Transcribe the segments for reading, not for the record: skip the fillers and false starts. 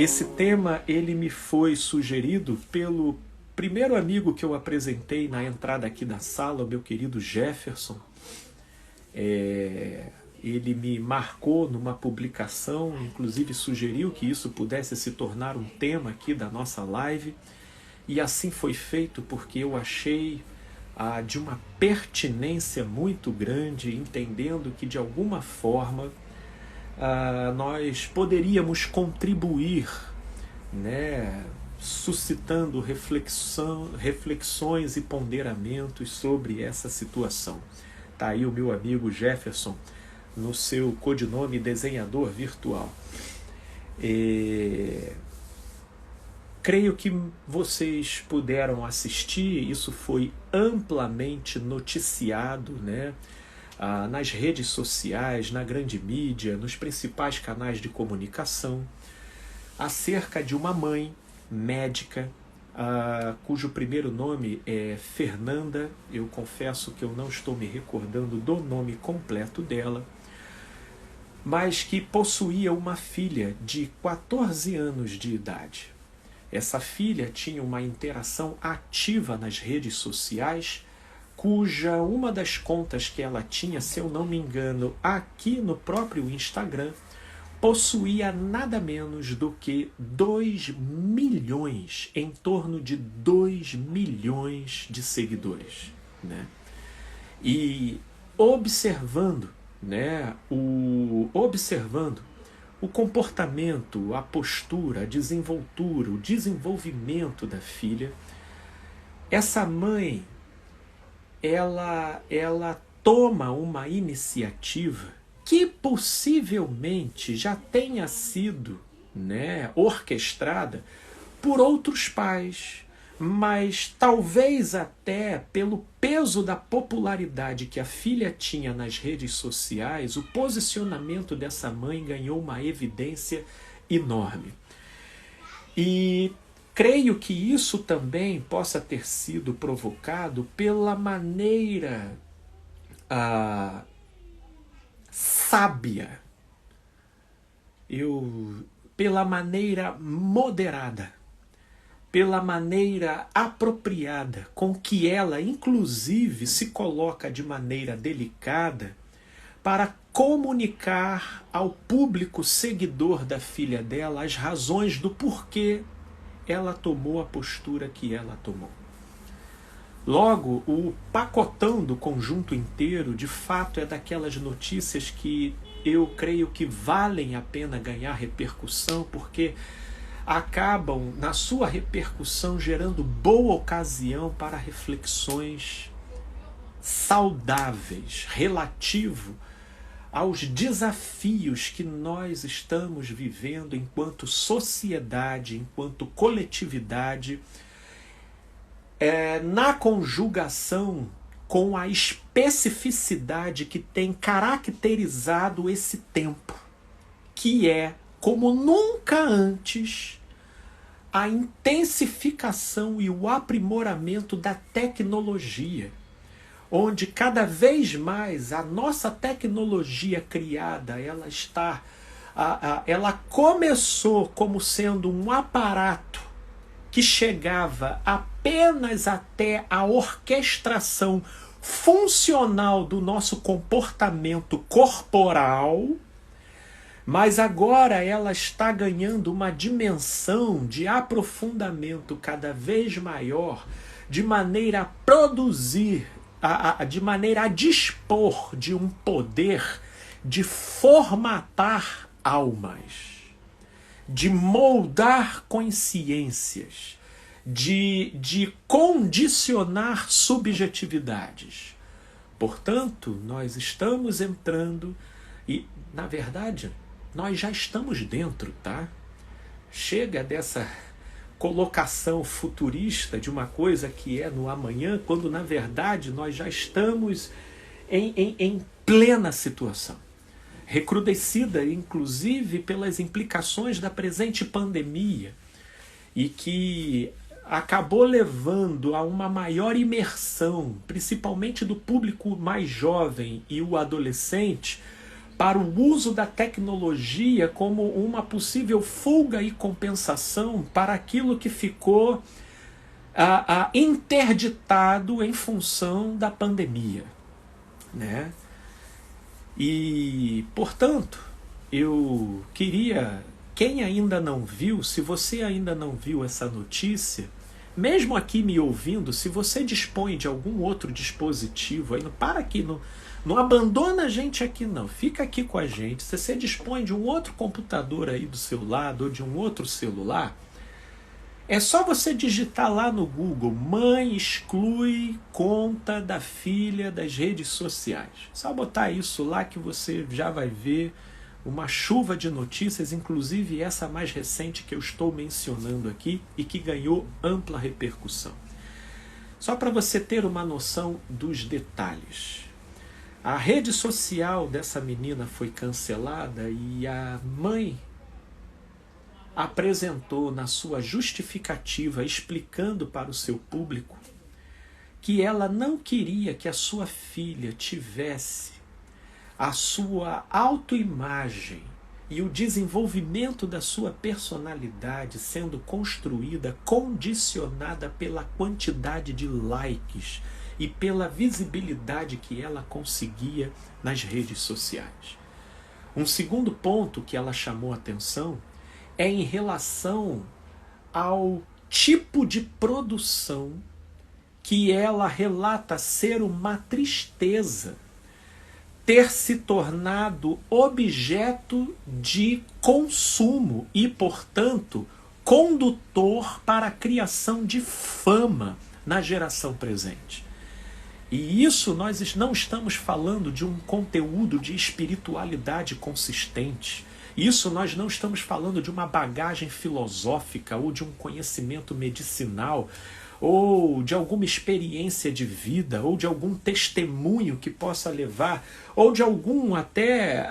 Esse tema ele me foi sugerido pelo primeiro amigo que eu apresentei na entrada aqui da sala, o meu querido Jefferson. Ele me marcou numa publicação, inclusive sugeriu que isso pudesse se tornar um tema aqui da nossa live. E assim foi feito porque eu achei de uma pertinência muito grande, entendendo que de alguma forma nós poderíamos contribuir, né, suscitando reflexões e ponderamentos sobre essa situação. Tá aí o meu amigo Jefferson, no seu codinome desenhador virtual. Creio que vocês puderam assistir, isso foi amplamente noticiado, né, nas redes sociais, na grande mídia, nos principais canais de comunicação, acerca de uma mãe médica, cujo primeiro nome é Fernanda. Eu confesso que eu não estou me recordando do nome completo dela, mas que possuía uma filha de 14 anos de idade. Essa filha tinha uma interação ativa nas redes sociais, cuja uma das contas que ela tinha, se eu não me engano, aqui no próprio Instagram, possuía nada menos do que 2 milhões, em torno de 2 milhões de seguidores, né? E observando, né, observando o comportamento, a postura, a desenvoltura, o desenvolvimento da filha, essa mãe, ela toma uma iniciativa que possivelmente já tenha sido, né, orquestrada por outros pais, mas talvez até pelo peso da popularidade que a filha tinha nas redes sociais, o posicionamento dessa mãe ganhou uma evidência enorme. E creio que isso também possa ter sido provocado pela maneira sábia, pela maneira moderada, pela maneira apropriada com que ela, inclusive, se coloca de maneira delicada para comunicar ao público seguidor da filha dela as razões do porquê ela tomou a postura que ela tomou. Logo, o pacotão do conjunto inteiro, de fato, é daquelas notícias que eu creio que valem a pena ganhar repercussão, porque acabam, na sua repercussão, gerando boa ocasião para reflexões saudáveis, relativo aos desafios que nós estamos vivendo enquanto sociedade, enquanto coletividade, na conjugação com a especificidade que tem caracterizado esse tempo, que é, como nunca antes, a intensificação e o aprimoramento da tecnologia, onde cada vez mais a nossa tecnologia criada, ela começou como sendo um aparato que chegava apenas até a orquestração funcional do nosso comportamento corporal, mas agora ela está ganhando uma dimensão de aprofundamento cada vez maior, de maneira a produzir, de maneira a dispor de um poder de formatar almas, de moldar consciências, de condicionar subjetividades. Portanto, nós estamos entrando e, na verdade, nós já estamos dentro, tá? Chega dessa colocação futurista de uma coisa que é no amanhã, quando, na verdade, nós já estamos em plena situação. Recrudescida, inclusive, pelas implicações da presente pandemia, e que acabou levando a uma maior imersão, principalmente do público mais jovem e o adolescente, para o uso da tecnologia como uma possível fuga e compensação para aquilo que ficou interditado em função da pandemia, né? E, portanto, eu queria, quem ainda não viu, se você ainda não viu essa notícia, mesmo aqui me ouvindo, se você dispõe de algum outro dispositivo, aí para aqui, não abandona a gente aqui não, fica aqui com a gente. Se você dispõe de um outro computador aí do seu lado ou de um outro celular, é só você digitar lá no Google: mãe exclui conta da filha das redes sociais. Só botar isso lá que você já vai ver uma chuva de notícias, inclusive essa mais recente que eu estou mencionando aqui e que ganhou ampla repercussão. Só para você ter uma noção dos detalhes. A rede social dessa menina foi cancelada e a mãe apresentou na sua justificativa, explicando para o seu público, que ela não queria que a sua filha tivesse a sua autoimagem e o desenvolvimento da sua personalidade sendo construída, condicionada pela quantidade de likes e pela visibilidade que ela conseguia nas redes sociais. Um segundo ponto que ela chamou atenção é em relação ao tipo de produção que ela relata ser uma tristeza ter se tornado objeto de consumo e, portanto, condutor para a criação de fama na geração presente. E isso nós não estamos falando de um conteúdo de espiritualidade consistente. Isso nós não estamos falando de uma bagagem filosófica ou de um conhecimento medicinal ou de alguma experiência de vida ou de algum testemunho que possa levar ou de algum até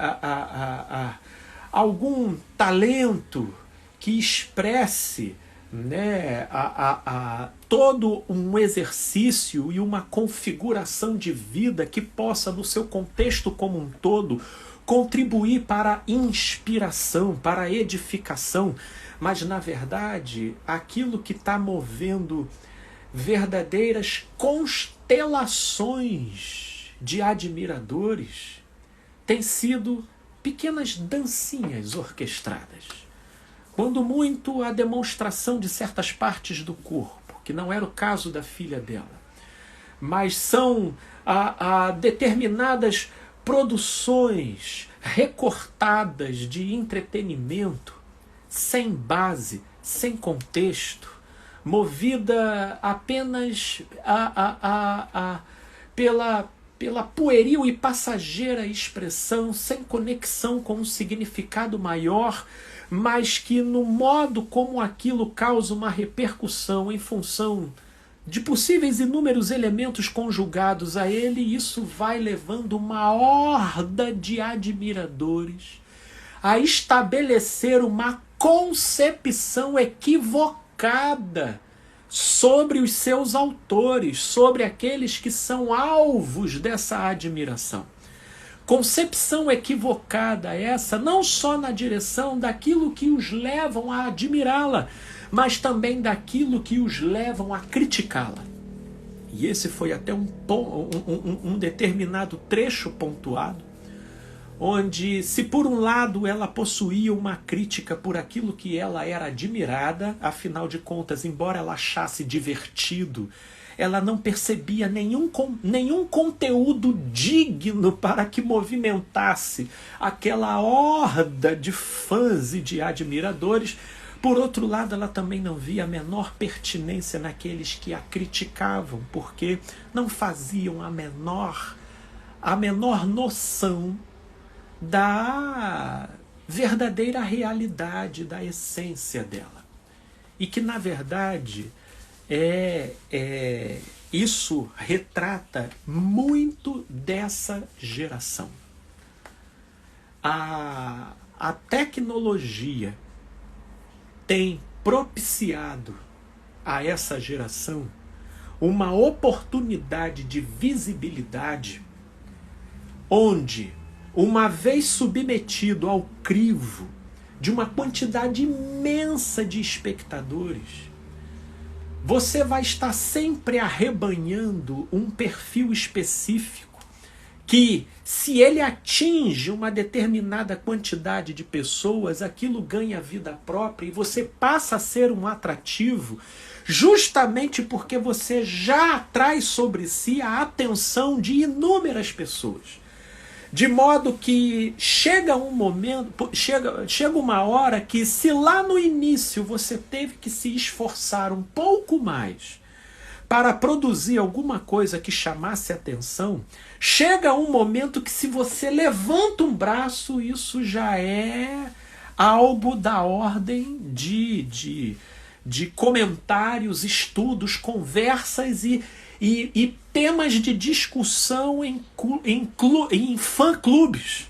algum talento que expresse, né, todo um exercício e uma configuração de vida que possa, no seu contexto como um todo, contribuir para a inspiração, para a edificação, mas, na verdade, aquilo que está movendo verdadeiras constelações de admiradores tem sido pequenas dancinhas orquestradas. Quando muito, a demonstração de certas partes do corpo, que não era o caso da filha dela, mas são determinadas produções recortadas de entretenimento, sem base, sem contexto, movida apenas pela pueril e passageira expressão, sem conexão com um significado maior, mas que no modo como aquilo causa uma repercussão em função de possíveis inúmeros elementos conjugados a ele, isso vai levando uma horda de admiradores a estabelecer uma concepção equivocada sobre os seus autores, sobre aqueles que são alvos dessa admiração. Concepção equivocada essa, não só na direção daquilo que os levam a admirá-la, mas também daquilo que os levam a criticá-la. E esse foi até um determinado trecho pontuado, onde, se por um lado ela possuía uma crítica por aquilo que ela era admirada, afinal de contas, embora ela achasse divertido, ela não percebia nenhum conteúdo digno para que movimentasse aquela horda de fãs e de admiradores. Por outro lado, ela também não via a menor pertinência naqueles que a criticavam, porque não faziam a menor noção da verdadeira realidade, da essência dela. E que, na verdade, isso retrata muito dessa geração. A tecnologia tem propiciado a essa geração uma oportunidade de visibilidade onde uma vez submetido ao crivo de uma quantidade imensa de espectadores, você vai estar sempre arrebanhando um perfil específico que, se ele atinge uma determinada quantidade de pessoas, aquilo ganha vida própria e você passa a ser um atrativo justamente porque você já atrai sobre si a atenção de inúmeras pessoas. De modo que chega um momento, chega uma hora que, se lá no início você teve que se esforçar um pouco mais para produzir alguma coisa que chamasse atenção, chega um momento que, se você levanta um braço, isso já é algo da ordem de comentários, estudos, conversas e temas de discussão em fã-clubes,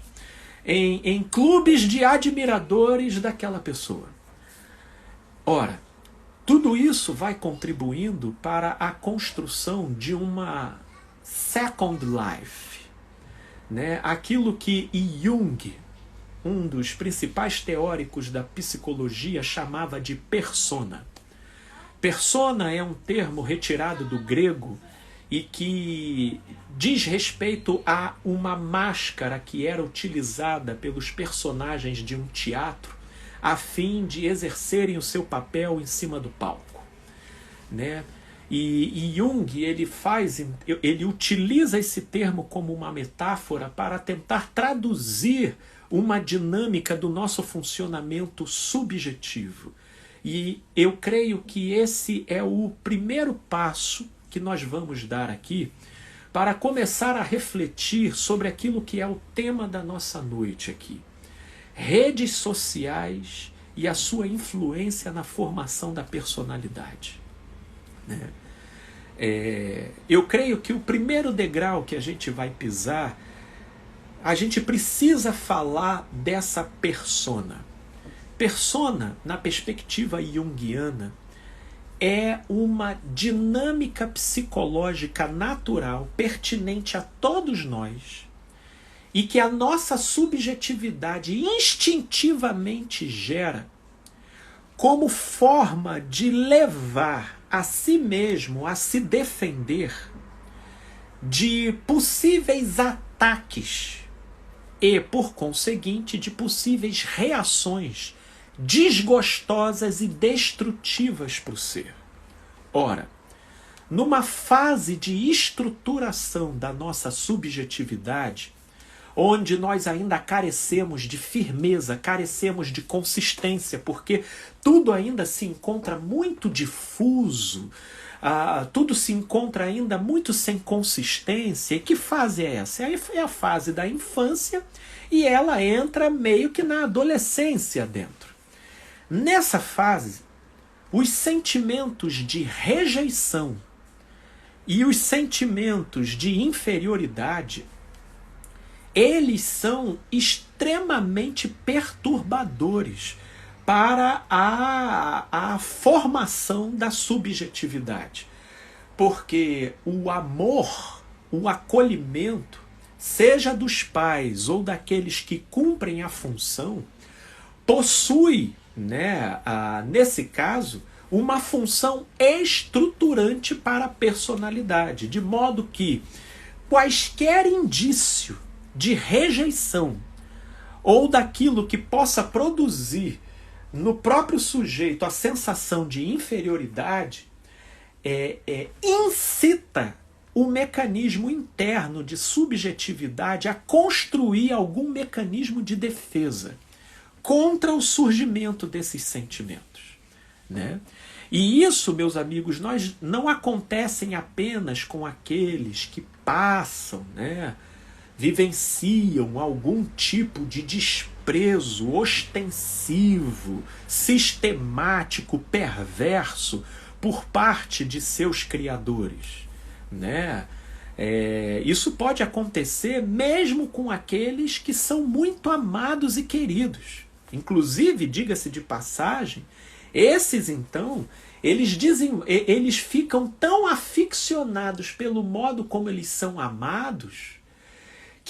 em clubes de admiradores daquela pessoa. Ora, tudo isso vai contribuindo para a construção de uma second life, né? Aquilo que Jung, um dos principais teóricos da psicologia, chamava de persona. Persona é um termo retirado do grego e que diz respeito a uma máscara que era utilizada pelos personagens de um teatro a fim de exercerem o seu papel em cima do palco, né? E Jung, ele utiliza esse termo como uma metáfora para tentar traduzir uma dinâmica do nosso funcionamento subjetivo. E eu creio que esse é o primeiro passo que nós vamos dar aqui para começar a refletir sobre aquilo que é o tema da nossa noite aqui. Redes sociais e a sua influência na formação da personalidade, né? Eu creio que o primeiro degrau que a gente vai pisar, a gente precisa falar dessa persona. Persona, na perspectiva junguiana, é uma dinâmica psicológica natural, pertinente a todos nós, e que a nossa subjetividade instintivamente gera como forma de levar a si mesmo a se defender de possíveis ataques e, por conseguinte, de possíveis reações desgostosas e destrutivas para o ser. Ora, numa fase de estruturação da nossa subjetividade, onde nós ainda carecemos de firmeza, carecemos de consistência, porque tudo ainda se encontra muito difuso, tudo se encontra ainda muito sem consistência. E que fase é essa? É a fase da infância, e ela entra meio que na adolescência dentro. Nessa fase, os sentimentos de rejeição e os sentimentos de inferioridade, eles são extremamente perturbadores para a formação da subjetividade. Porque o amor, o acolhimento, seja dos pais ou daqueles que cumprem a função, possui, né, nesse caso, uma função estruturante para a personalidade, de modo que quaisquer indício de rejeição ou daquilo que possa produzir no próprio sujeito a sensação de inferioridade incita o mecanismo interno de subjetividade a construir algum mecanismo de defesa contra o surgimento desses sentimentos, né? E isso, meus amigos, não acontecem apenas com aqueles que passam, né, vivenciam algum tipo de desprezo ostensivo, sistemático, perverso por parte de seus criadores, né? Isso pode acontecer mesmo com aqueles que são muito amados e queridos. Inclusive, diga-se de passagem, esses então, eles ficam tão aficionados pelo modo como eles são amados,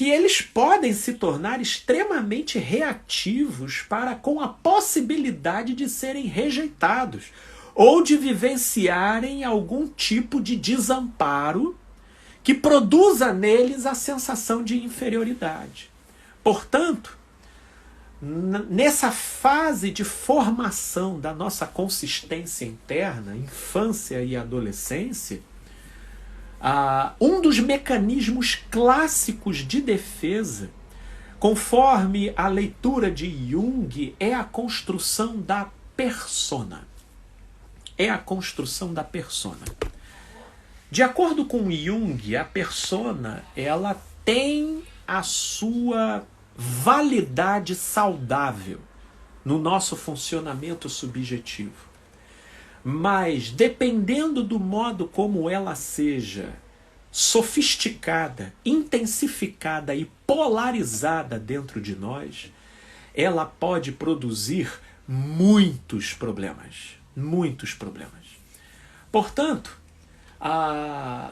que eles podem se tornar extremamente reativos para com a possibilidade de serem rejeitados ou de vivenciarem algum tipo de desamparo que produza neles a sensação de inferioridade. Portanto, nessa fase de formação da nossa consistência interna, infância e adolescência, um dos mecanismos clássicos de defesa, conforme a leitura de Jung, é a construção da persona. É a construção da persona. De acordo com Jung, a persona, ela tem a sua validade saudável no nosso funcionamento subjetivo. Mas, dependendo do modo como ela seja sofisticada, intensificada e polarizada dentro de nós, ela pode produzir muitos problemas. Muitos problemas. Portanto,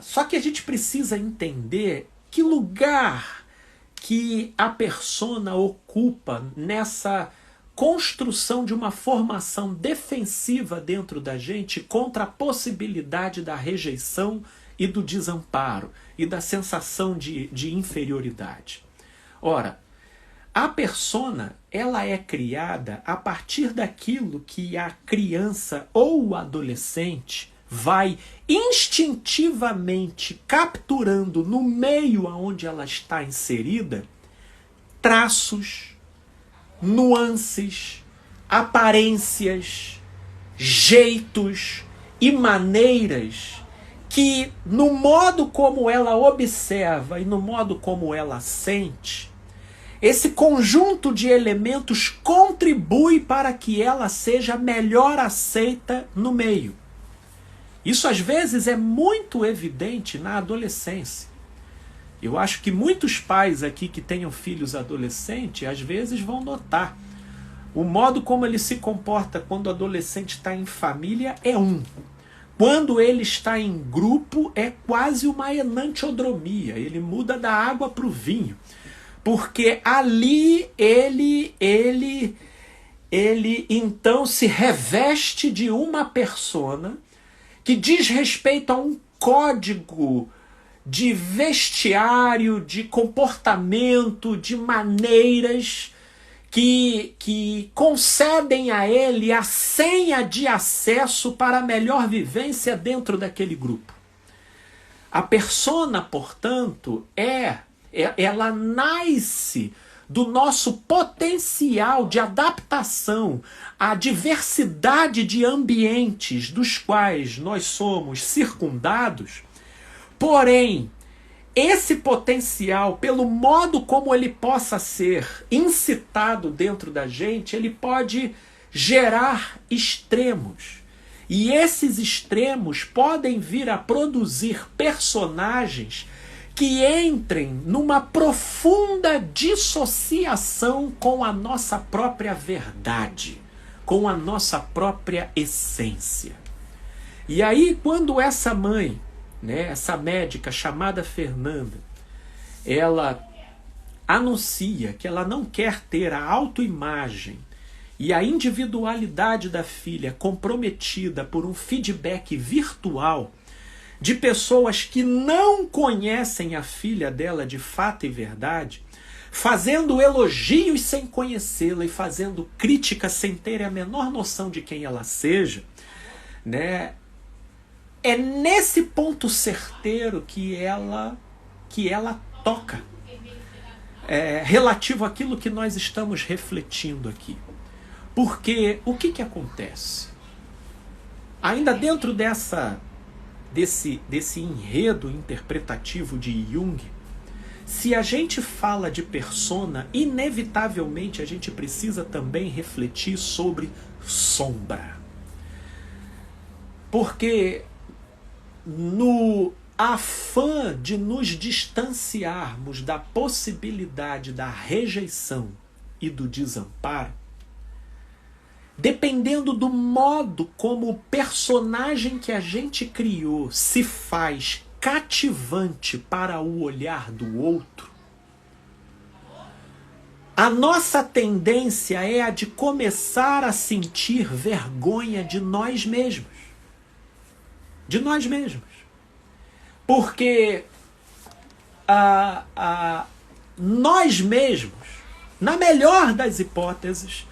só que a gente precisa entender que lugar que a persona ocupa nessa construção de uma formação defensiva dentro da gente contra a possibilidade da rejeição e do desamparo e da sensação de inferioridade. Ora, a persona, ela é criada a partir daquilo que a criança ou o adolescente vai instintivamente capturando no meio onde ela está inserida traços, nuances, aparências, jeitos e maneiras que, no modo como ela observa e no modo como ela sente, esse conjunto de elementos contribui para que ela seja melhor aceita no meio. Isso às vezes é muito evidente na adolescência. Eu acho que muitos pais aqui que tenham filhos adolescentes, às vezes vão notar. O modo como ele se comporta quando o adolescente está em família é um. Quando ele está em grupo é quase uma enantiodromia. Ele muda da água para o vinho. Porque ali ele então se reveste de uma persona que diz respeito a um código de vestiário, de comportamento, de maneiras que concedem a ele a senha de acesso para a melhor vivência dentro daquele grupo. A persona, portanto, ela nasce do nosso potencial de adaptação à diversidade de ambientes dos quais nós somos circundados. Porém, esse potencial, pelo modo como ele possa ser incitado dentro da gente, ele pode gerar extremos. E esses extremos podem vir a produzir personagens que entrem numa profunda dissociação com a nossa própria verdade, com a nossa própria essência. E aí, quando essa mãe, essa médica chamada Fernanda, ela anuncia que ela não quer ter a autoimagem e a individualidade da filha comprometida por um feedback virtual de pessoas que não conhecem a filha dela de fato e verdade, fazendo elogios sem conhecê-la e fazendo críticas sem ter a menor noção de quem ela seja, é nesse ponto certeiro que ela toca, relativo àquilo que nós estamos refletindo aqui. Porque o que acontece? Ainda dentro desse enredo interpretativo de Jung, se a gente fala de persona, inevitavelmente a gente precisa também refletir sobre sombra. Porque no afã de nos distanciarmos da possibilidade da rejeição e do desamparo, dependendo do modo como o personagem que a gente criou se faz cativante para o olhar do outro, a nossa tendência é a de começar a sentir vergonha de nós mesmos. De nós mesmos. Porque nós mesmos, na melhor das hipóteses,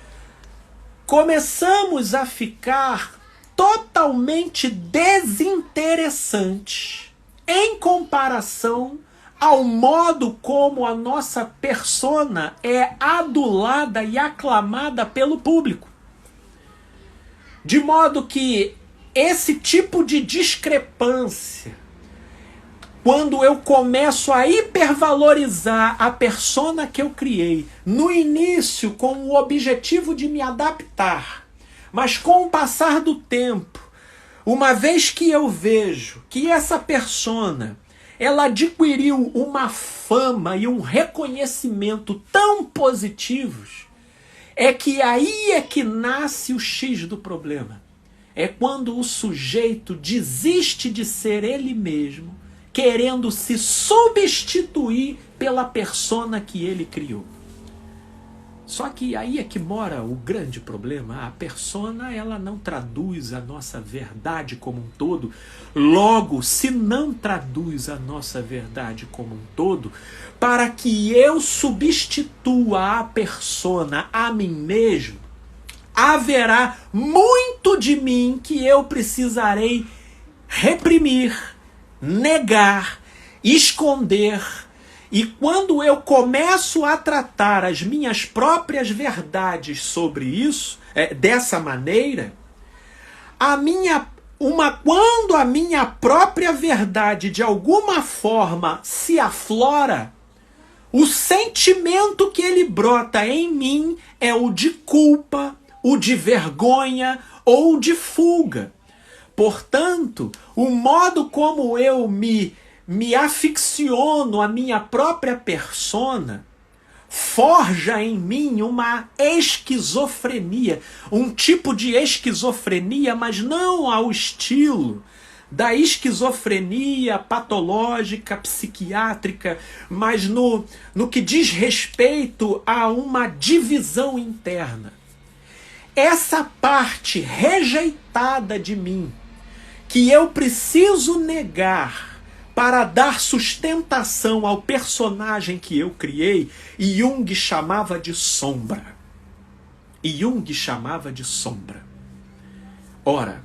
começamos a ficar totalmente desinteressantes em comparação ao modo como a nossa persona é adulada e aclamada pelo público. De modo que esse tipo de discrepância, quando eu começo a hipervalorizar a persona que eu criei, no início com o objetivo de me adaptar, mas com o passar do tempo, uma vez que eu vejo que essa persona ela adquiriu uma fama e um reconhecimento tão positivos, é que aí é que nasce o X do problema. É quando o sujeito desiste de ser ele mesmo, querendo se substituir pela persona que ele criou. Só que aí é que mora o grande problema. A persona, ela não traduz a nossa verdade como um todo. Logo, se não traduz a nossa verdade como um todo, para que eu substitua a persona a mim mesmo, haverá muito de mim que eu precisarei reprimir, negar, esconder. E quando eu começo a tratar as minhas próprias verdades sobre isso, dessa maneira, quando a minha própria verdade de alguma forma se aflora, o sentimento que ele brota em mim é o de culpa, o de vergonha ou de fuga. Portanto, o modo como eu me aficiono à minha própria persona forja em mim uma esquizofrenia, um tipo de esquizofrenia, mas não ao estilo da esquizofrenia patológica, psiquiátrica, mas no que diz respeito a uma divisão interna. Essa parte rejeitada de mim, que eu preciso negar para dar sustentação ao personagem que eu criei, Jung chamava de sombra. Jung chamava de sombra. Ora,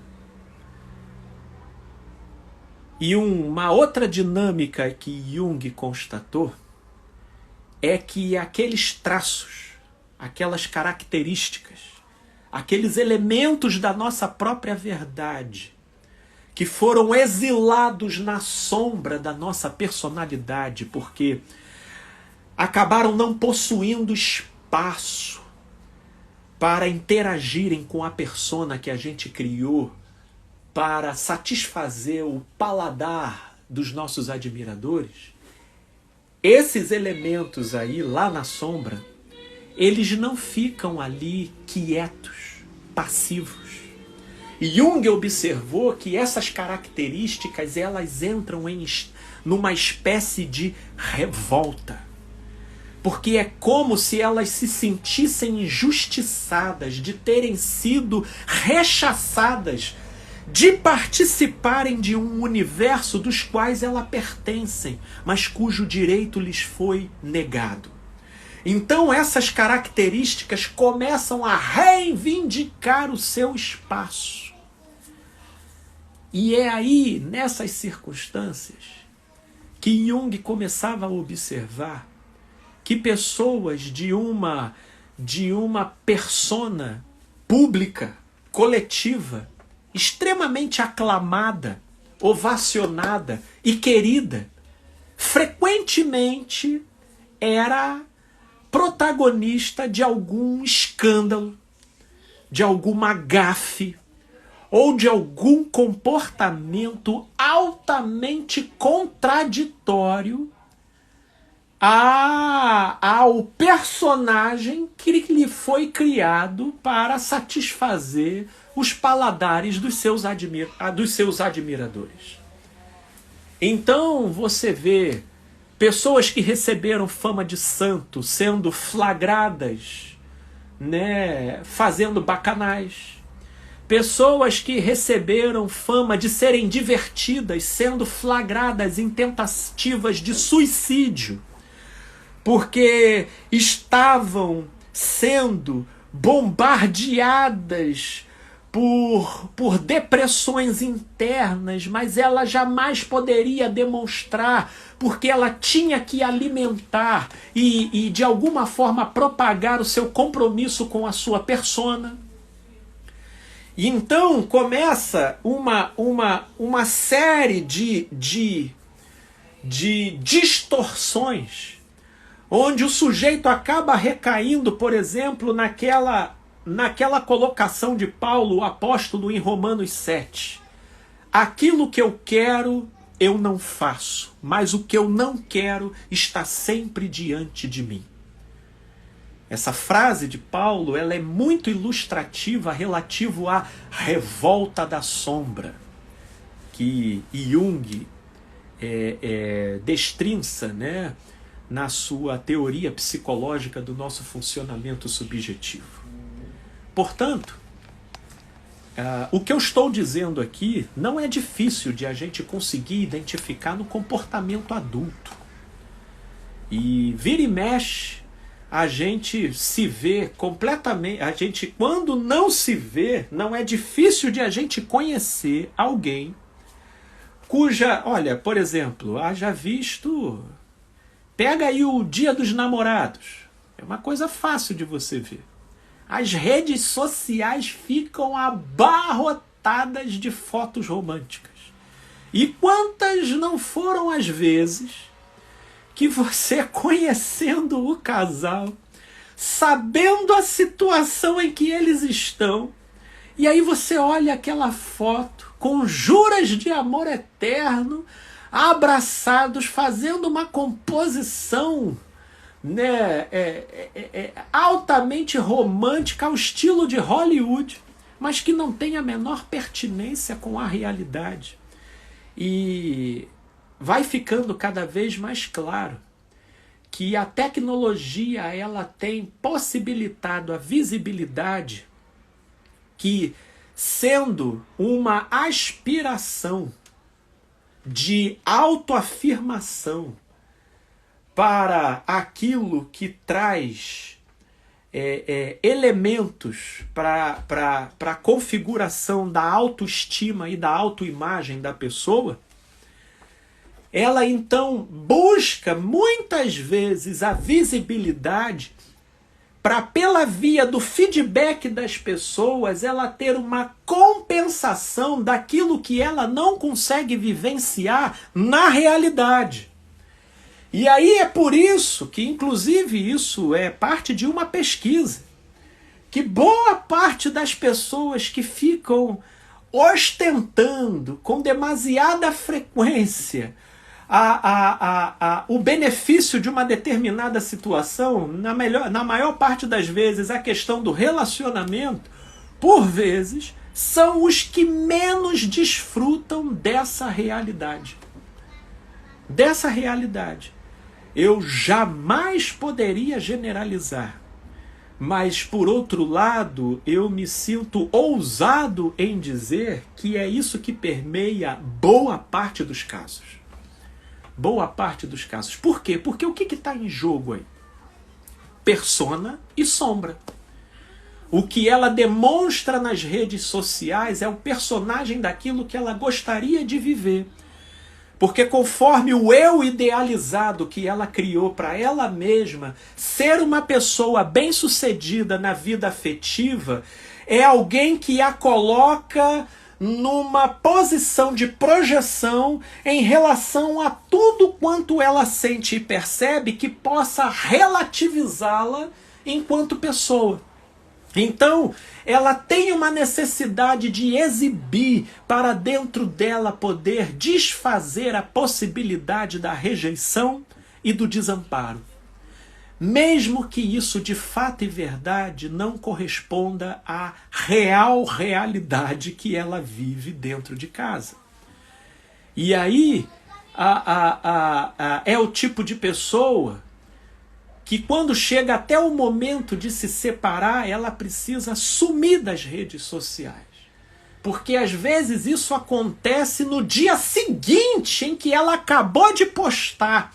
e uma outra dinâmica que Jung constatou é que aqueles traços, aquelas características, aqueles elementos da nossa própria verdade, que foram exilados na sombra da nossa personalidade, porque acabaram não possuindo espaço para interagirem com a persona que a gente criou, para satisfazer o paladar dos nossos admiradores. Esses elementos aí, lá na sombra, eles não ficam ali quietos, passivos. Jung observou que essas características elas entram numa espécie de revolta. Porque é como se elas se sentissem injustiçadas de terem sido rechaçadas de participarem de um universo dos quais elas pertencem, mas cujo direito lhes foi negado. Então essas características começam a reivindicar o seu espaço. E é aí, nessas circunstâncias, que Jung começava a observar que pessoas de uma persona pública, coletiva, extremamente aclamada, ovacionada e querida, frequentemente era protagonista de algum escândalo, de alguma gafe, ou de algum comportamento altamente contraditório ao personagem que lhe foi criado para satisfazer os paladares dos seus admiradores. Então você vê pessoas que receberam fama de santo sendo flagradas, né, fazendo bacanais, pessoas que receberam fama de serem divertidas sendo flagradas em tentativas de suicídio, porque estavam sendo bombardeadas por depressões internas, mas ela jamais poderia demonstrar, porque ela tinha que alimentar e de alguma forma propagar o seu compromisso com a sua persona. E então começa uma série de distorções, onde o sujeito acaba recaindo, por exemplo, naquela colocação de Paulo, o apóstolo, em Romanos 7. Aquilo que eu quero, eu não faço, mas o que eu não quero está sempre diante de mim. Essa frase de Paulo, ela é muito ilustrativa relativo à revolta da sombra, que Jung destrinça, né, na sua teoria psicológica do nosso funcionamento subjetivo. Portanto, o que eu estou dizendo aqui não é difícil de a gente conseguir identificar no comportamento adulto. E vira e mexe, a gente se vê completamente... A gente, quando não se vê, não é difícil de a gente conhecer alguém cuja... Olha, por exemplo, haja visto... Pega aí o Dia dos Namorados. É uma coisa fácil de você ver. As redes sociais ficam abarrotadas de fotos românticas. E quantas não foram as vezes que você, conhecendo o casal, sabendo a situação em que eles estão, e aí você olha aquela foto com juras de amor eterno, abraçados, fazendo uma composição, né, altamente romântica, ao estilo de Hollywood, mas que não tem a menor pertinência com a realidade. E vai ficando cada vez mais claro que a tecnologia, ela tem possibilitado a visibilidade que, sendo uma aspiração de autoafirmação para aquilo que traz elementos para a configuração da autoestima e da autoimagem da pessoa, ela então busca muitas vezes a visibilidade para, pela via do feedback das pessoas, ela ter uma compensação daquilo que ela não consegue vivenciar na realidade. E aí é por isso que, inclusive, isso é parte de uma pesquisa, que boa parte das pessoas que ficam ostentando com demasiada frequência o benefício de uma determinada situação, na maior parte das vezes a questão do relacionamento, por vezes, são os que menos desfrutam dessa realidade. Dessa realidade. Eu jamais poderia generalizar, mas, por outro lado, eu me sinto ousado em dizer que é isso que permeia boa parte dos casos. Boa parte dos casos. Por quê? Porque o que está em jogo aí? Persona e sombra. O que ela demonstra nas redes sociais é o personagem daquilo que ela gostaria de viver. Porque conforme o eu idealizado que ela criou para ela mesma, ser uma pessoa bem-sucedida na vida afetiva é alguém que a coloca numa posição de projeção em relação a tudo quanto ela sente e percebe que possa relativizá-la enquanto pessoa. Então, ela tem uma necessidade de exibir para dentro dela poder desfazer a possibilidade da rejeição e do desamparo. Mesmo que isso de fato e verdade não corresponda à real realidade que ela vive dentro de casa. E aí é o tipo de pessoa que quando chega até o momento de se separar, ela precisa sumir das redes sociais. Porque às vezes isso acontece no dia seguinte em que ela acabou de postar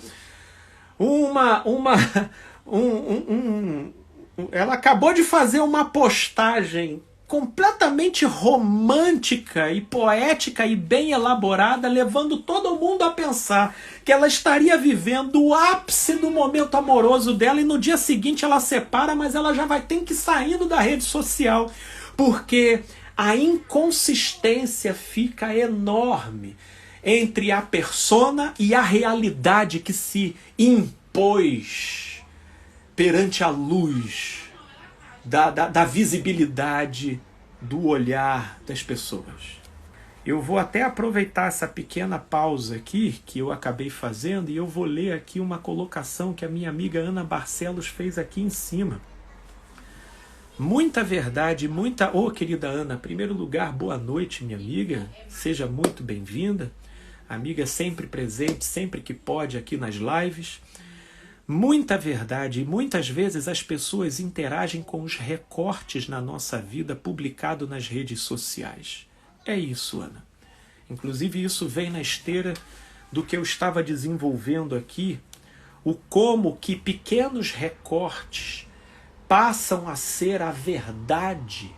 ela acabou de fazer uma postagem completamente romântica e poética e bem elaborada, levando todo mundo a pensar que ela estaria vivendo o ápice do momento amoroso dela, e no dia seguinte ela separa, mas ela já vai ter que ir saindo da rede social, porque a inconsistência fica enorme entre a persona e a realidade que se impôs perante a luz da visibilidade do olhar das pessoas. Eu vou até aproveitar essa pequena pausa aqui que eu acabei fazendo, e eu vou ler aqui uma colocação que a minha amiga Ana Barcelos fez aqui em cima. Muita verdade, muita... Ô, querida Ana, em primeiro lugar, boa noite, minha amiga. Seja muito bem-vinda. Amiga sempre presente, sempre que pode aqui nas lives. Muita verdade, e muitas vezes as pessoas interagem com os recortes na nossa vida publicado nas redes sociais. É isso, Ana. Inclusive isso vem na esteira do que eu estava desenvolvendo aqui, o como que pequenos recortes passam a ser a verdade,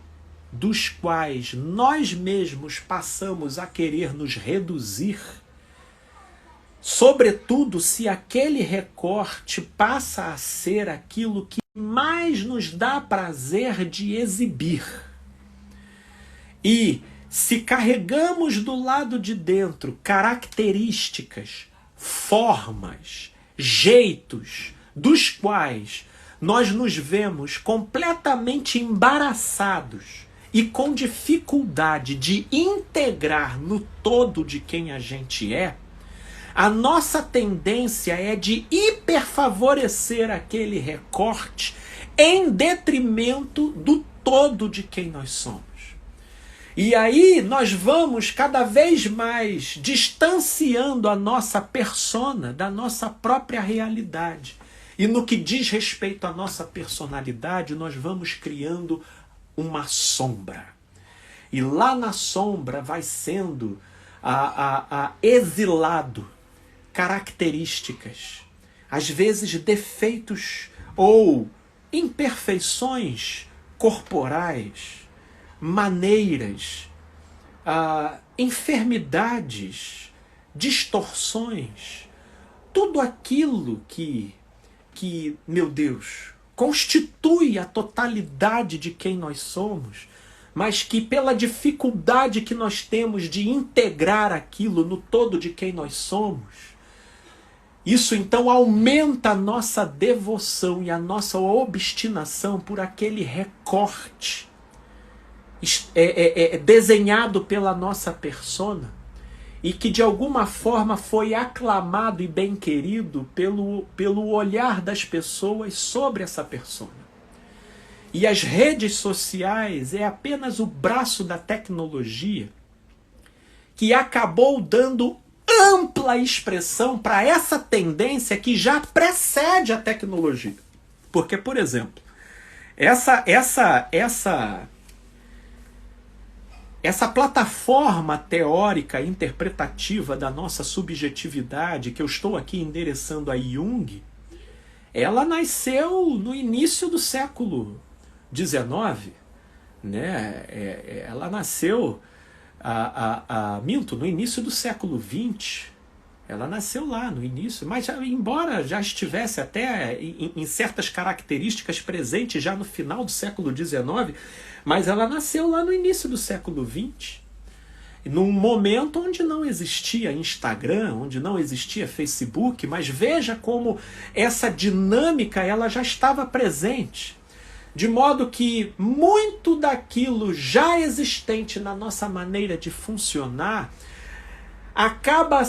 dos quais nós mesmos passamos a querer nos reduzir, sobretudo se aquele recorte passa a ser aquilo que mais nos dá prazer de exibir. E se carregamos do lado de dentro características, formas, jeitos, dos quais nós nos vemos completamente embaraçados e com dificuldade de integrar no todo de quem a gente é, a nossa tendência é de hiperfavorecer aquele recorte em detrimento do todo de quem nós somos. E aí nós vamos cada vez mais distanciando a nossa persona da nossa própria realidade. E no que diz respeito à nossa personalidade, nós vamos criando uma sombra. E lá na sombra vai sendo exilado características, às vezes defeitos ou imperfeições corporais, maneiras, enfermidades, distorções, tudo aquilo que, meu Deus, constitui a totalidade de quem nós somos, mas que pela dificuldade que nós temos de integrar aquilo no todo de quem nós somos, isso então aumenta a nossa devoção e a nossa obstinação por aquele recorte desenhado pela nossa persona e que de alguma forma foi aclamado e bem querido pelo olhar das pessoas sobre essa persona. E as redes sociais é apenas o braço da tecnologia que acabou dando ampla expressão para essa tendência que já precede a tecnologia. Porque, por exemplo, essa plataforma teórica interpretativa da nossa subjetividade, que eu estou aqui endereçando a Jung, ela nasceu no início do século XIX, né? Ela nasceu no início do século XX. Ela nasceu lá no início, mas embora já estivesse até em certas características presentes já no final do século XIX, mas ela nasceu lá no início do século XX, num momento onde não existia Instagram, onde não existia Facebook, mas veja como essa dinâmica ela já estava presente. De modo que muito daquilo já existente na nossa maneira de funcionar acaba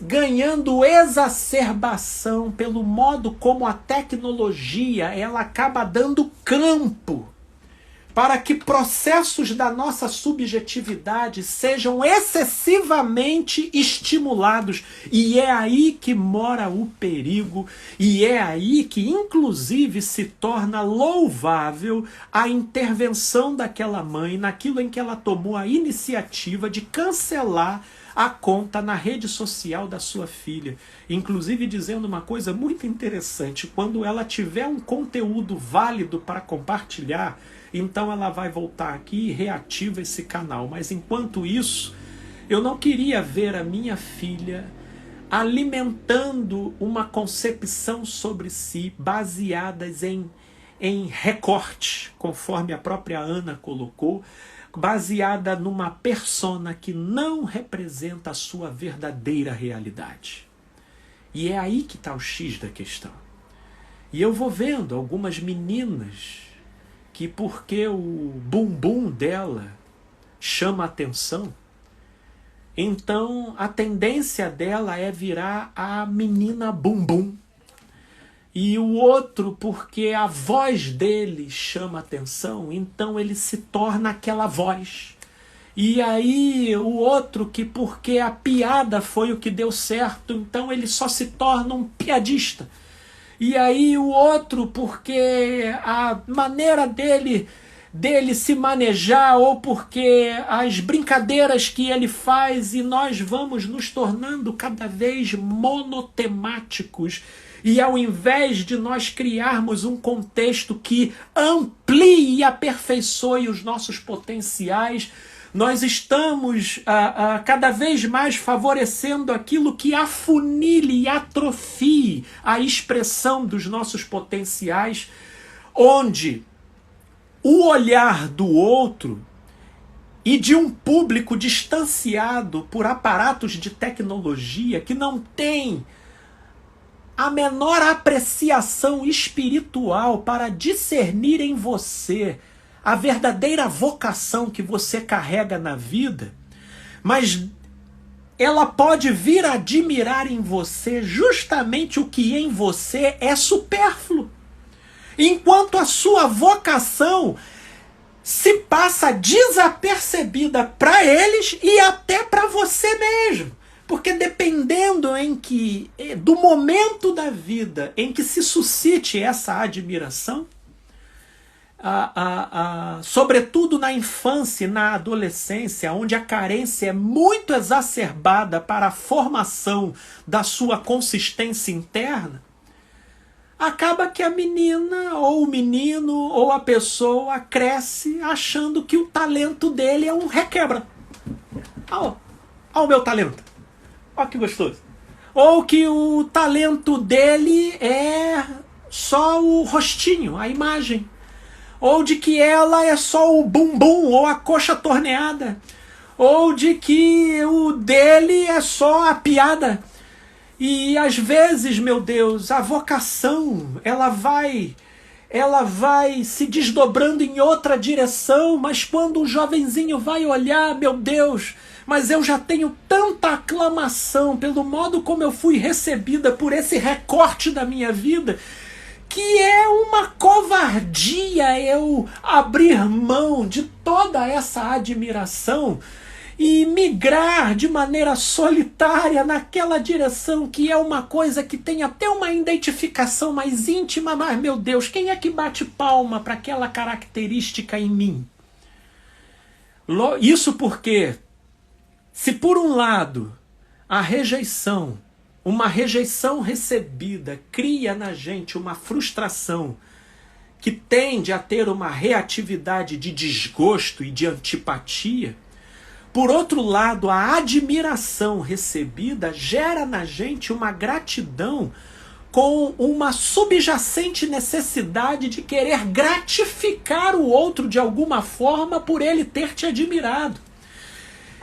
ganhando exacerbação pelo modo como a tecnologia ela acaba dando campo para que processos da nossa subjetividade sejam excessivamente estimulados. E é aí que mora o perigo, e é aí que, inclusive, se torna louvável a intervenção daquela mãe naquilo em que ela tomou a iniciativa de cancelar a conta na rede social da sua filha. Inclusive dizendo uma coisa muito interessante: quando ela tiver um conteúdo válido para compartilhar, então ela vai voltar aqui e reativa esse canal. Mas enquanto isso, eu não queria ver a minha filha alimentando uma concepção sobre si baseadas em recorte, conforme a própria Ana colocou, baseada numa persona que não representa a sua verdadeira realidade. E é aí que está o X da questão. E eu vou vendo algumas meninas que, porque o bumbum dela chama atenção, então a tendência dela é virar a menina bumbum. E o outro, porque a voz dele chama atenção, então ele se torna aquela voz. E aí o outro, que porque a piada foi o que deu certo, então ele só se torna um piadista. E aí o outro, porque a maneira dele se manejar, ou porque as brincadeiras que ele faz, e nós vamos nos tornando cada vez monotemáticos. E ao invés de nós criarmos um contexto que amplie e aperfeiçoe os nossos potenciais, nós estamos cada vez mais favorecendo aquilo que afunile e atrofie a expressão dos nossos potenciais, onde o olhar do outro e de um público distanciado por aparatos de tecnologia que não tem a menor apreciação espiritual para discernir em você a verdadeira vocação que você carrega na vida, mas ela pode vir a admirar em você justamente o que em você é supérfluo, enquanto a sua vocação se passa desapercebida para eles e até para você mesmo. Porque dependendo do momento da vida em que se suscite essa admiração, sobretudo na infância e na adolescência, onde a carência é muito exacerbada para a formação da sua consistência interna, acaba que a menina, ou o menino, ou a pessoa cresce achando que o talento dele é um requebra. Olha o meu talento. Olha que gostoso. Ou que o talento dele é só o rostinho, a imagem. Ou de que ela é só o bumbum ou a coxa torneada. Ou de que o dele é só a piada. E às vezes, meu Deus, a vocação, ela vai se desdobrando em outra direção, mas quando o jovenzinho vai olhar, meu Deus, mas eu já tenho tanta aclamação pelo modo como eu fui recebida por esse recorte da minha vida, que é uma covardia eu abrir mão de toda essa admiração e migrar de maneira solitária naquela direção que é uma coisa que tem até uma identificação mais íntima, mas, meu Deus, quem é que bate palma para aquela característica em mim? Isso porque, se por um lado a rejeição, uma rejeição recebida, cria na gente uma frustração que tende a ter uma reatividade de desgosto e de antipatia, por outro lado, a admiração recebida gera na gente uma gratidão com uma subjacente necessidade de querer gratificar o outro de alguma forma por ele ter te admirado.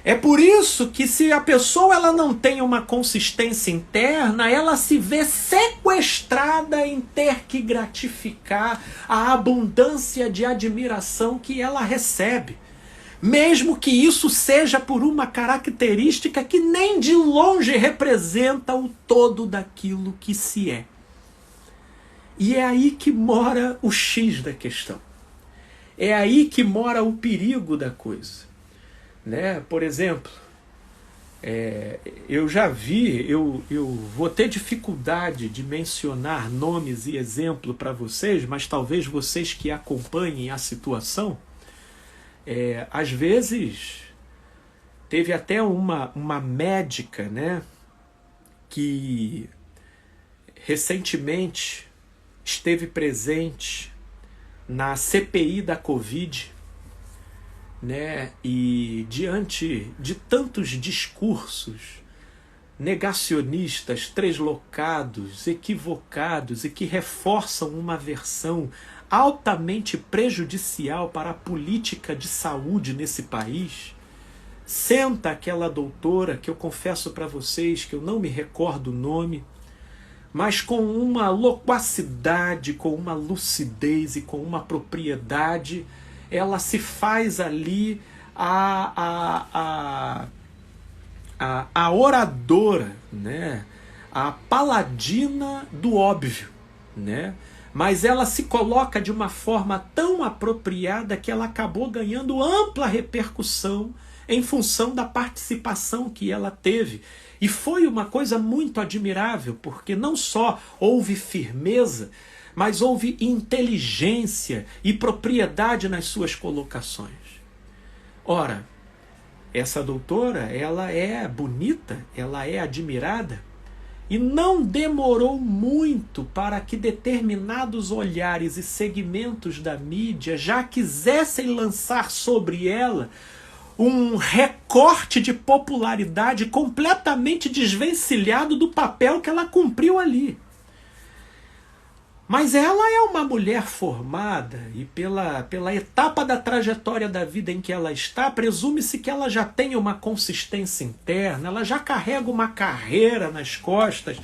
É por isso que, se a pessoa ela não tem uma consistência interna, ela se vê sequestrada em ter que gratificar a abundância de admiração que ela recebe. Mesmo que isso seja por uma característica que nem de longe representa o todo daquilo que se é. E é aí que mora o X da questão. É aí que mora o perigo da coisa, né? Por exemplo, eu já vi, eu vou ter dificuldade de mencionar nomes e exemplo para vocês, mas talvez vocês que acompanhem a situação, às vezes teve até uma médica, né, que recentemente esteve presente na CPI da Covid, né? E diante de tantos discursos negacionistas, treslocados, equivocados e que reforçam uma versão altamente prejudicial para a política de saúde nesse país, senta aquela doutora, que eu confesso para vocês que eu não me recordo o nome, mas com uma loquacidade, com uma lucidez e com uma propriedade, ela se faz ali a oradora, né? A paladina do óbvio, né? Mas ela se coloca de uma forma tão apropriada que ela acabou ganhando ampla repercussão em função da participação que ela teve. E foi uma coisa muito admirável, porque não só houve firmeza, mas houve inteligência e propriedade nas suas colocações. Ora, essa doutora, ela é bonita, ela é admirada, e não demorou muito para que determinados olhares e segmentos da mídia já quisessem lançar sobre ela um recorte de popularidade completamente desvencilhado do papel que ela cumpriu ali. Mas ela é uma mulher formada e pela etapa da trajetória da vida em que ela está, presume-se que ela já tem uma consistência interna, ela já carrega uma carreira nas costas,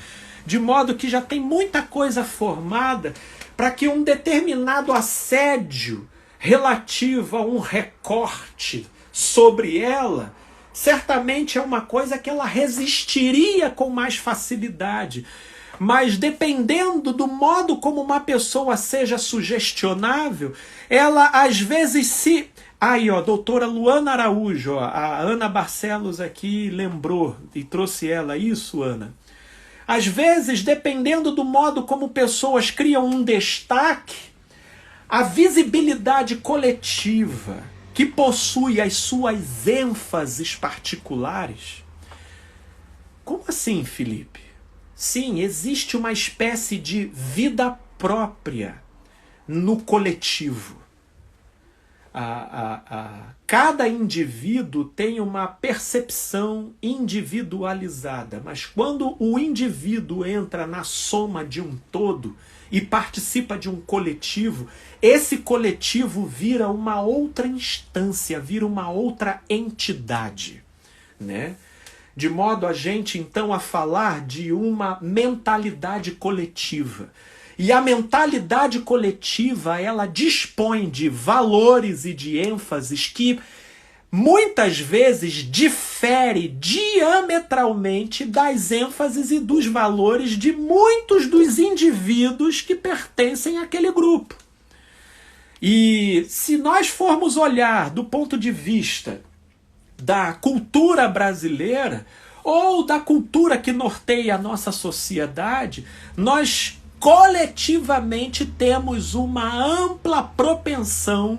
de modo que já tem muita coisa formada para que um determinado assédio relativo a um recorte sobre ela, certamente é uma coisa que ela resistiria com mais facilidade. Mas dependendo do modo como uma pessoa seja sugestionável, ela às vezes se... Aí, ó, doutora Luana Araújo, ó, a Ana Barcelos aqui lembrou e trouxe ela. Isso, Ana. Às vezes, dependendo do modo como pessoas criam um destaque, a visibilidade coletiva que possui as suas ênfases particulares. Como assim, Felipe? Sim, existe uma espécie de vida própria no coletivo. Cada indivíduo tem uma percepção individualizada, mas quando o indivíduo entra na soma de um todo e participa de um coletivo, esse coletivo vira uma outra instância, vira uma outra entidade, né? De modo a gente, então, a falar de uma mentalidade coletiva. E a mentalidade coletiva, ela dispõe de valores e de ênfases que muitas vezes difere diametralmente das ênfases e dos valores de muitos dos indivíduos que pertencem àquele grupo. E se nós formos olhar do ponto de vista da cultura brasileira ou da cultura que norteia a nossa sociedade, nós coletivamente temos uma ampla propensão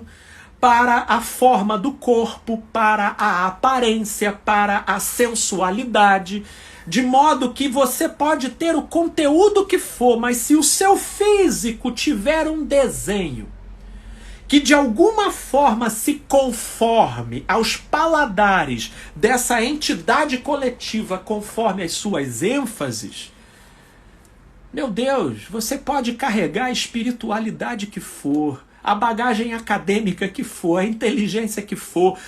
para a forma do corpo, para a aparência, para a sensualidade, de modo que você pode ter o conteúdo que for, mas se o seu físico tiver um desenho que de alguma forma se conforme aos paladares dessa entidade coletiva, conforme as suas ênfases, meu Deus, você pode carregar a espiritualidade que for, a bagagem acadêmica que for, a inteligência que for,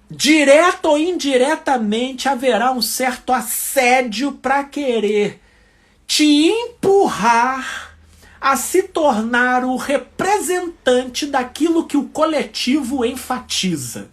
direto ou indiretamente haverá um certo assédio para querer te empurrar a se tornar o representante daquilo que o coletivo enfatiza,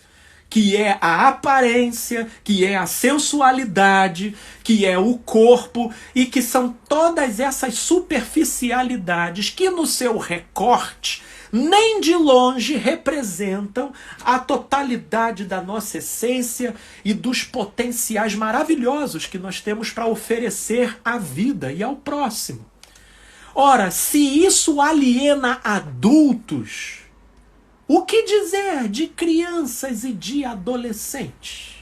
que é a aparência, que é a sensualidade, que é o corpo, e que são todas essas superficialidades que no seu recorte nem de longe representam a totalidade da nossa essência e dos potenciais maravilhosos que nós temos para oferecer à vida e ao próximo. Ora, se isso aliena adultos, o que dizer de crianças e de adolescentes?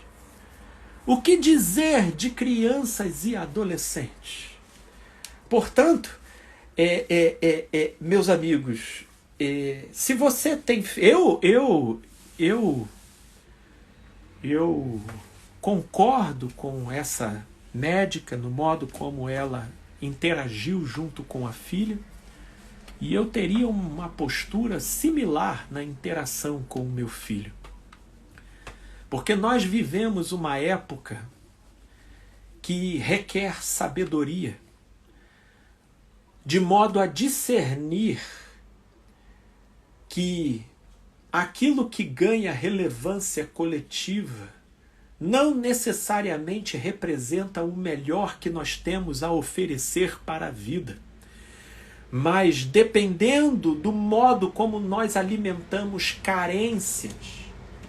O que dizer de crianças e adolescentes? Portanto, meus amigos, se você tem... Eu concordo com essa médica no modo como ela interagiu junto com a filha, e eu teria uma postura similar na interação com o meu filho. Porque nós vivemos uma época que requer sabedoria, de modo a discernir que aquilo que ganha relevância coletiva não necessariamente representa o melhor que nós temos a oferecer para a vida. Mas dependendo do modo como nós alimentamos carências,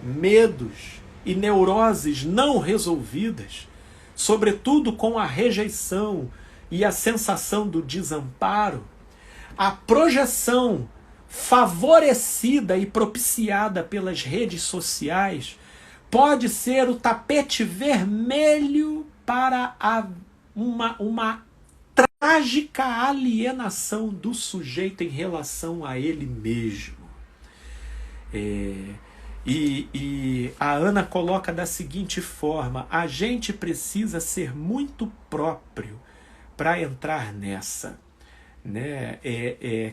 medos e neuroses não resolvidas, sobretudo com a rejeição e a sensação do desamparo, a projeção favorecida e propiciada pelas redes sociais pode ser o tapete vermelho para uma trágica alienação do sujeito em relação a ele mesmo. E a Ana coloca da seguinte forma: a gente precisa ser muito próprio para entrar nessa. Né?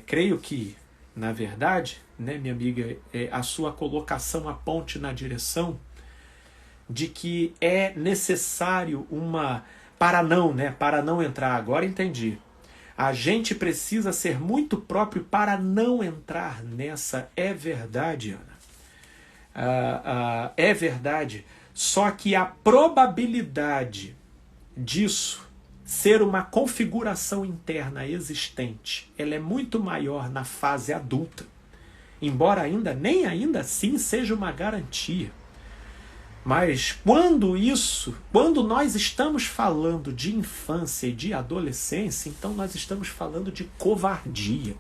Creio que, na verdade, né, minha amiga, a sua colocação aponte na direção de que é necessário para não entrar. Agora entendi. A gente precisa ser muito próprio para não entrar nessa. É verdade, Ana. É verdade. Só que a probabilidade disso ser uma configuração interna existente, ela é muito maior na fase adulta, embora nem ainda assim seja uma garantia. Mas quando nós estamos falando de infância e de adolescência, então nós estamos falando de covardia.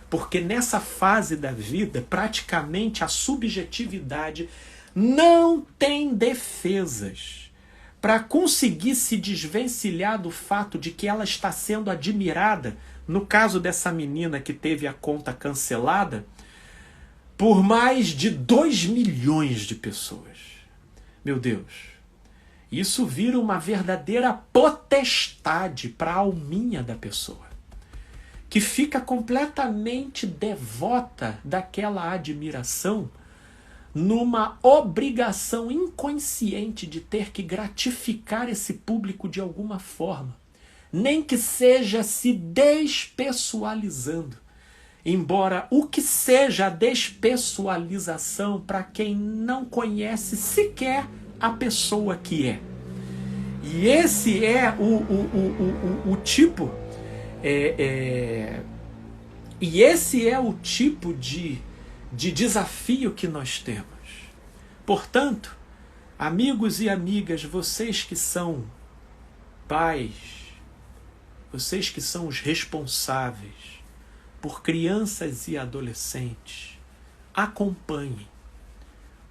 Porque nessa fase da vida, praticamente a subjetividade não tem defesas para conseguir se desvencilhar do fato de que ela está sendo admirada, no caso dessa menina que teve a conta cancelada, por mais de 2 milhões de pessoas. Meu Deus, isso vira uma verdadeira potestade para a alminha da pessoa, que fica completamente devota daquela admiração, numa obrigação inconsciente de ter que gratificar esse público de alguma forma, nem que seja se despessoalizando. Embora o que seja a despessoalização para quem não conhece sequer a pessoa que é. E esse é o tipo... E esse é o tipo de desafio que nós temos. Portanto, amigos e amigas, vocês que são pais, vocês que são os responsáveis por crianças e adolescentes, acompanhem,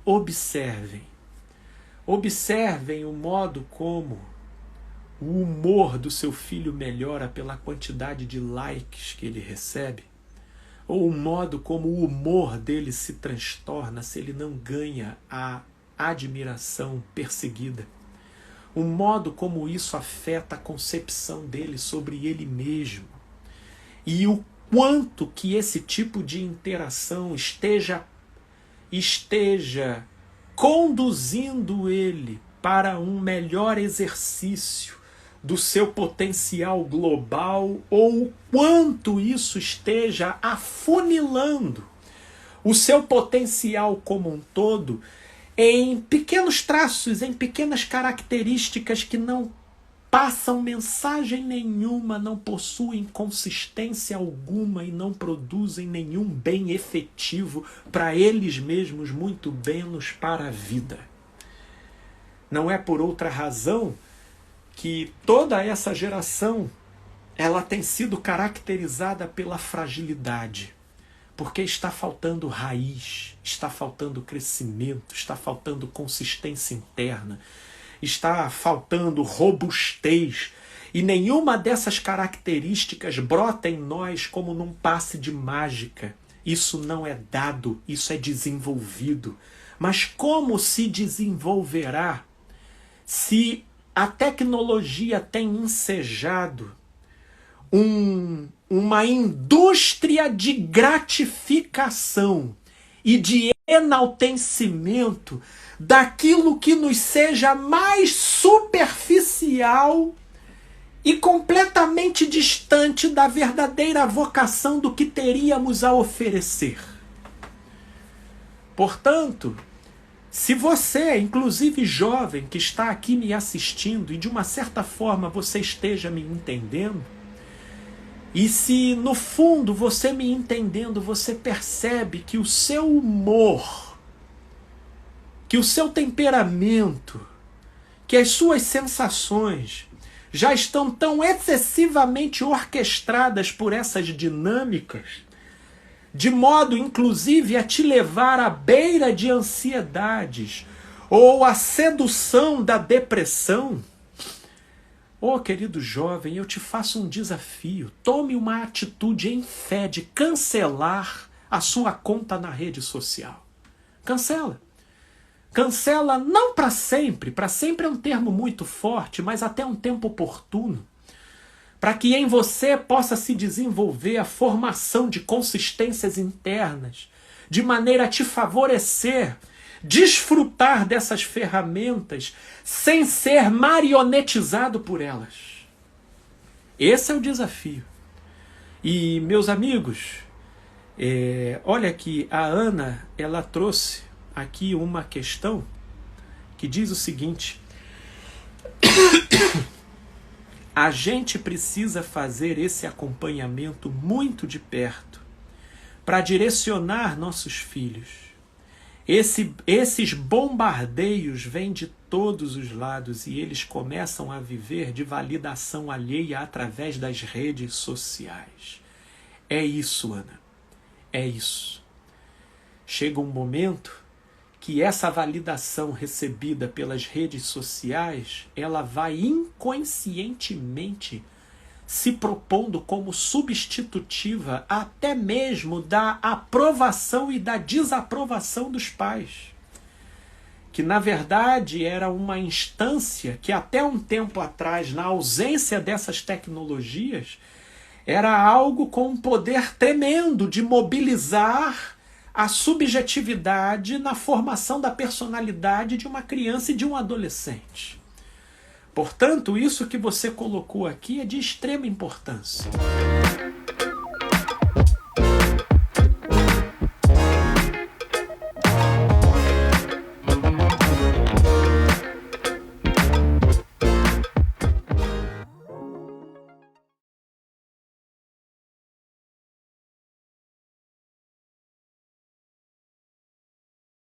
observem o modo como o humor do seu filho melhora pela quantidade de likes que ele recebe, ou o modo como o humor dele se transtorna se ele não ganha a admiração perseguida, o modo como isso afeta a concepção dele sobre ele mesmo, e o quanto que esse tipo de interação esteja conduzindo ele para um melhor exercício do seu potencial global, ou o quanto isso esteja afunilando o seu potencial como um todo em pequenos traços, em pequenas características que não passam mensagem nenhuma, não possuem consistência alguma e não produzem nenhum bem efetivo para eles mesmos, muito menos para a vida. Não é por outra razão que toda essa geração ela tem sido caracterizada pela fragilidade, porque está faltando raiz, está faltando crescimento, está faltando consistência interna, está faltando robustez, e nenhuma dessas características brota em nós como num passe de mágica. Isso não é dado, isso é desenvolvido. Mas como se desenvolverá se a tecnologia tem ensejado uma indústria de gratificação e de enaltecimento daquilo que nos seja mais superficial e completamente distante da verdadeira vocação do que teríamos a oferecer? Portanto, se você, inclusive jovem, que está aqui me assistindo e de uma certa forma você esteja me entendendo, e se no fundo você me entendendo, você percebe que o seu humor, que o seu temperamento, que as suas sensações já estão tão excessivamente orquestradas por essas dinâmicas, de modo inclusive a te levar à beira de ansiedades ou à sedução da depressão, querido jovem, eu te faço um desafio. Tome uma atitude em fé de cancelar a sua conta na rede social. Cancela. Cancela não para sempre. Para sempre é um termo muito forte, mas até um tempo oportuno. Para que em você possa se desenvolver a formação de consistências internas, de maneira a te favorecer, desfrutar dessas ferramentas sem ser marionetizado por elas. Esse é o desafio. E, meus amigos, olha aqui, a Ana, ela trouxe aqui uma questão que diz o seguinte: a gente precisa fazer esse acompanhamento muito de perto para direcionar nossos filhos. Esses bombardeios vêm de todos os lados e eles começam a viver de validação alheia através das redes sociais. É isso, Ana. É isso. Chega um momento que essa validação recebida pelas redes sociais, ela vai inconscientemente se propondo como substitutiva até mesmo da aprovação e da desaprovação dos pais. Que, na verdade, era uma instância que até um tempo atrás, na ausência dessas tecnologias, era algo com um poder tremendo de mobilizar a subjetividade na formação da personalidade de uma criança e de um adolescente. Portanto, isso que você colocou aqui é de extrema importância.